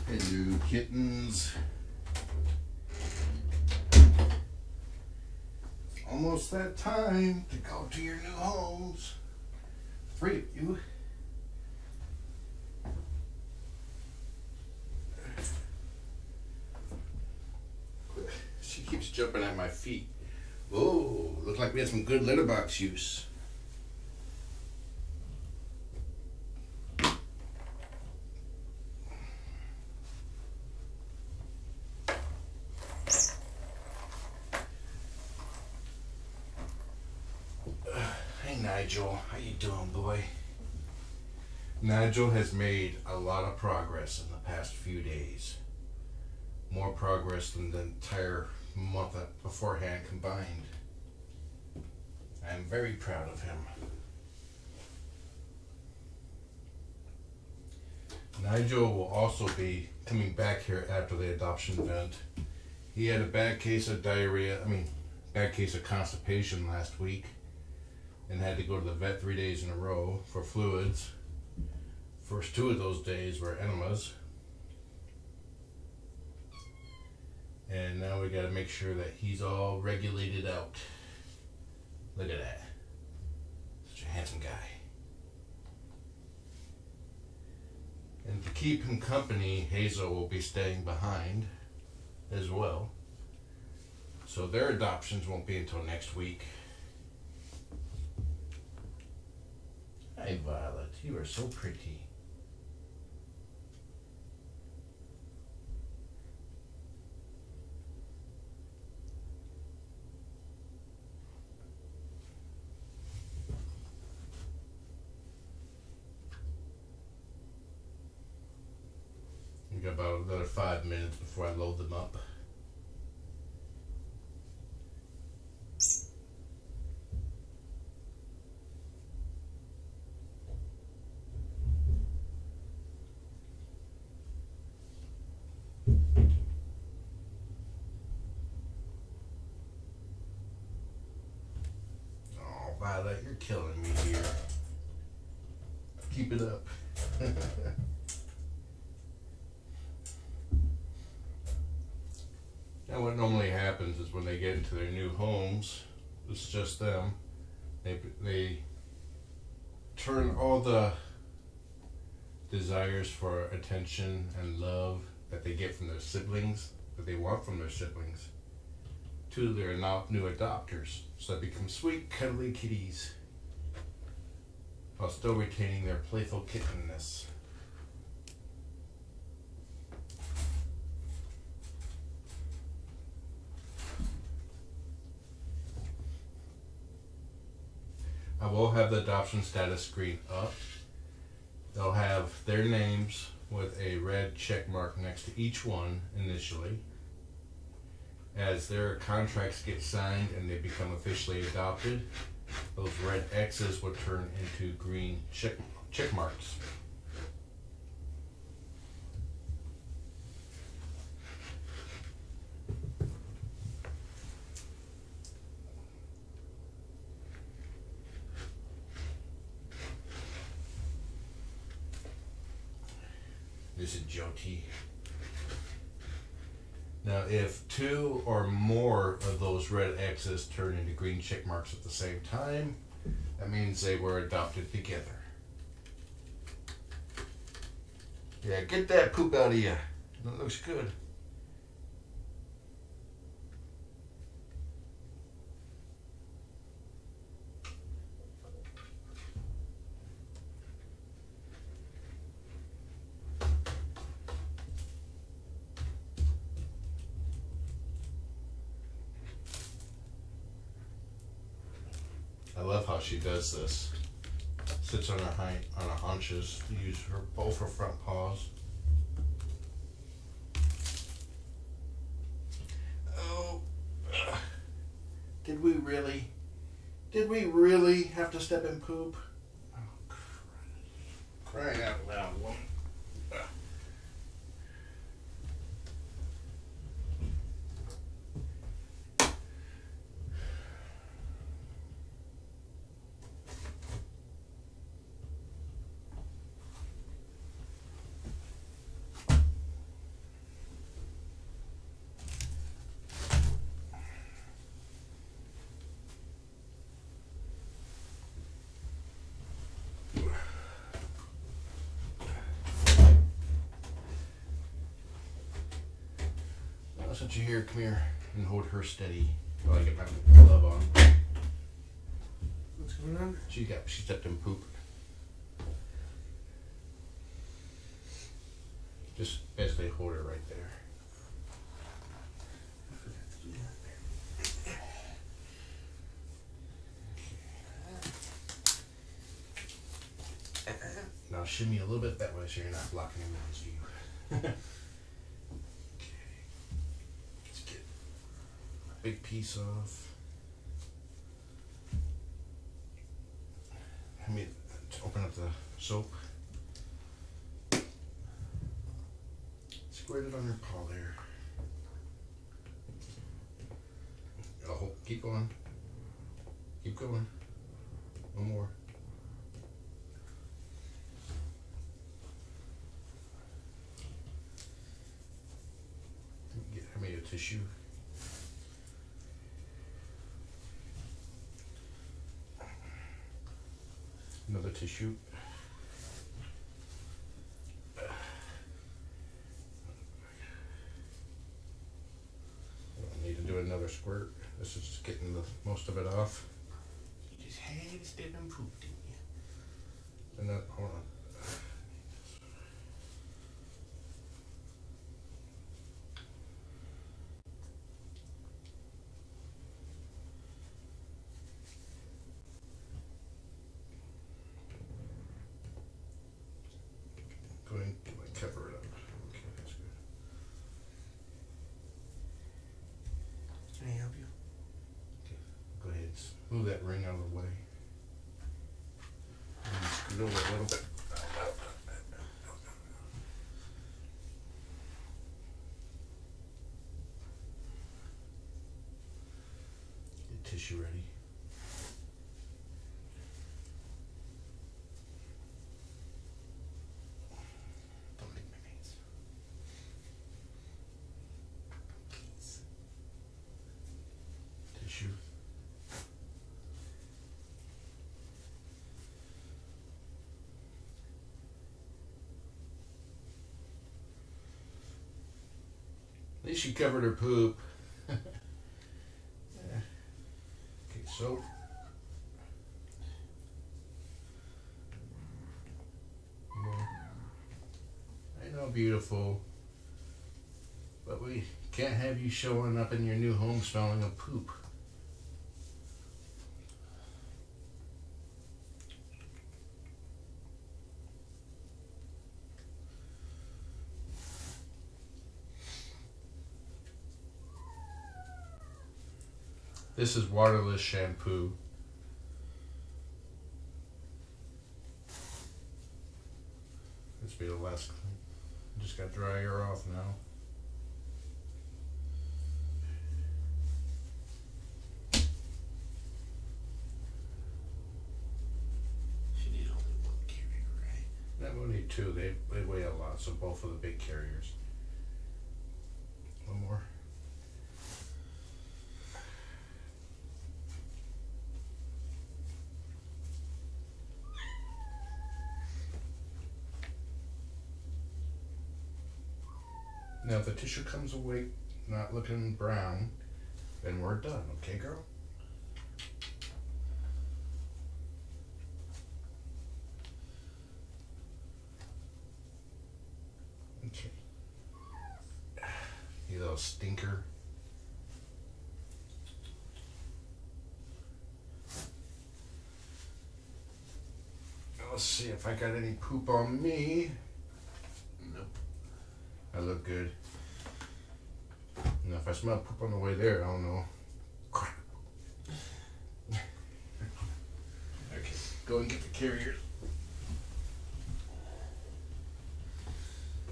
Hello, kittens. Almost that time to go to your new homes. 3 of you. She keeps jumping at my feet. Whoa, looks like we had some good litter box use. Hey Nigel, how you doing, boy? Nigel has made a lot of progress in the past few days. More progress than the entire month beforehand combined. I'm very proud of him. Nigel will also be coming back here after the adoption event. He had a bad case of bad case of constipation last week and had to go to the vet 3 days in a row for fluids. First 2 of those days were enemas. And now we gotta make sure that he's all regulated out. Look at that. Such a handsome guy. And to keep him company, Hazel will be staying behind as well. So their adoptions won't be until next week. Hi Violet, you are so pretty. We got about another 5 minutes before I load them up. Oh, Violet, you're killing me here. Keep it up. Now what normally happens is when they get into their new homes, it's just them, they turn all the desires for attention and love that they get from their siblings, that they want from their siblings, to their new adopters. So they become sweet, cuddly kitties while still retaining their playful kittenness. I will have the adoption status screen up. They'll have their names with a red check mark next to each one initially. As their contracts get signed and they become officially adopted, those red X's will turn into green check marks. This is Jyoti. Now, if 2 or more of those red X's turn into green check marks at the same time, that means they were adopted together. Yeah, get that poop out of you. That looks good. I love how she does this. Sits on her haunches, use both her front paws. Oh, did we really have to step in poop? Oh, crying out loud, woman. since you're here, come here and hold her steady while I get my glove on. What's going on? She stepped in poop. Just basically hold her right there. I forgot to do that. Now shimmy a little bit that way so you're not blocking everyone's view. Okay. Let's get a big piece off. Let me open up the soap. Squirt it on her paw there. Oh, keep going. Keep going. One more. I made a tissue. Another tissue. Don't need to do another squirt. This is just getting the most of it off. You just had to step and poop, didn't you? And then, hold on. Go ahead and cover it up. Okay, that's good. Can I help you? Okay, go ahead. Move that ring out of the way. And scoot over a little bit. Get tissue ready. Don't lick my pants. Please. Tissue. At least she covered her poop. Yeah. Okay, so I know, beautiful, but we can't have you showing up in your new home smelling of poop. This is waterless shampoo. This will be the last clean. Just got to dry her off now. She need only one carrier, right? That will need two. They weigh a lot, so both of the big carriers. One more. Now if the tissue comes away not looking brown, then we're done, okay, girl? Okay. You little stinker. Let's see if I got any poop on me. Nope. I look good. Now if I smell poop on the way there, I don't know. Crap. Okay, go and get the carrier.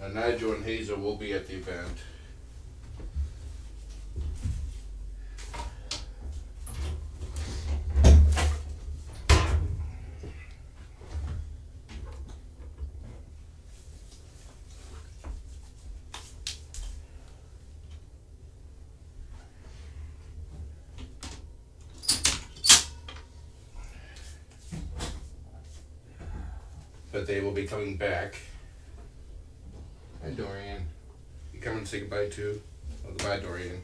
Now Nigel and Hazel will be at the event. But they will be coming back. Hi, Dorian. You coming to say goodbye too? Oh, goodbye, Dorian.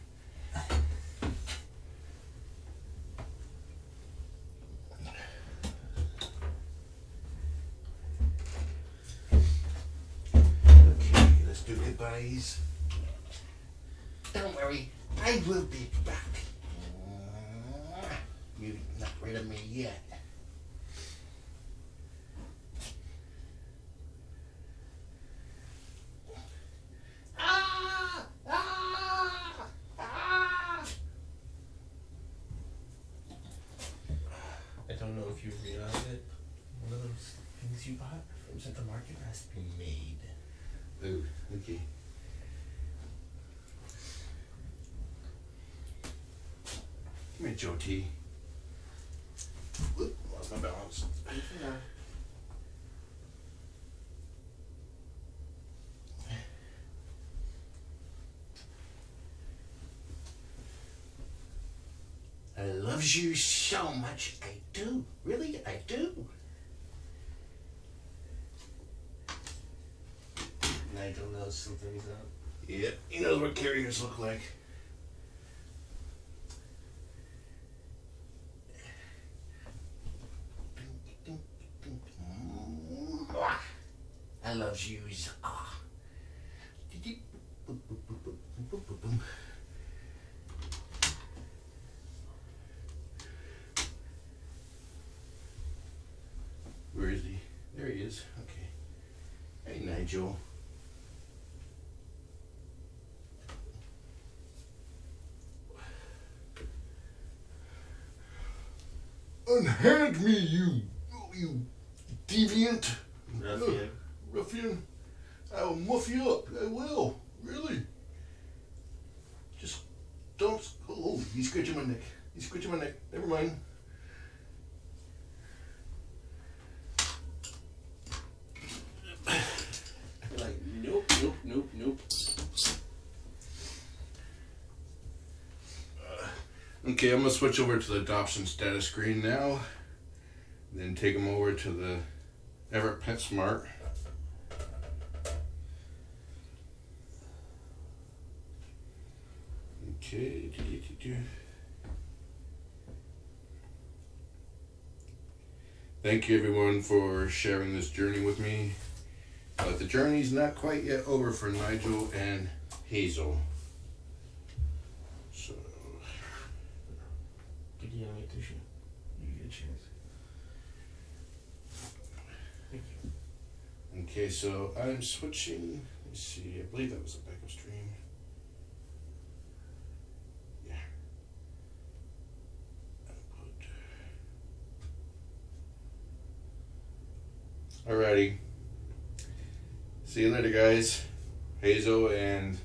Okay, let's do goodbyes. Don't worry, I will be back. You're not rid of me yet. I don't know if you realize it. One of those things you bought from Central Market has to be made. Ooh, okay. Come here, Joe T. Whoop, lost my balance. I love you so much. I do. Really, I do. Nigel knows something's up. Yep, he knows what carriers look like. I love you. Ah. Where is he? There he is. Okay. Hey, Nigel. Unhand me, you deviant. Ruffian. Ruffian. I will muff you up. I will. Really. Just don't. Oh, he's scratching my neck. He's scratching my neck. Never mind. You're like, nope, nope, nope, nope. Okay, I'm going to switch over to the adoption status screen now. Then take them over to the Everett PetSmart. Okay. Thank you everyone for sharing this journey with me. But the journey's not quite yet over for Nigel and Hazel. So... Did you make the shoe? You get a chance. Thank you. Okay, so I'm switching. Let's see, I believe that was the backup stream. Yeah. Alrighty. See you later, guys. Hazel and